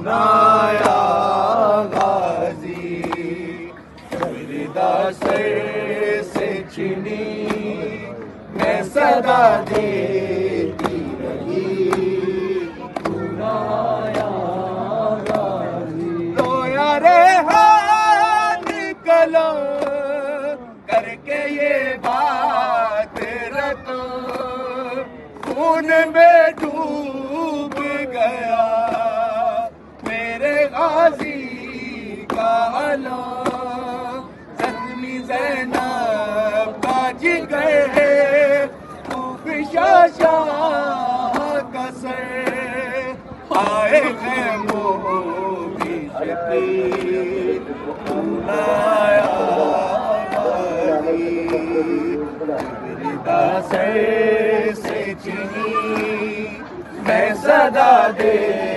सुनाया गाजी विदा सर से छिनी मैं सदा देती रही सुनाया गाजी रोया रे हाथ निकलो करके ये बात रखो खून में डूब गया मेरे गाजी का अला जख्मी ज़ैनब का जिगर खूब शाह का सर आए खैमों की शकीर सुनाया से चिनी मैं सदा दे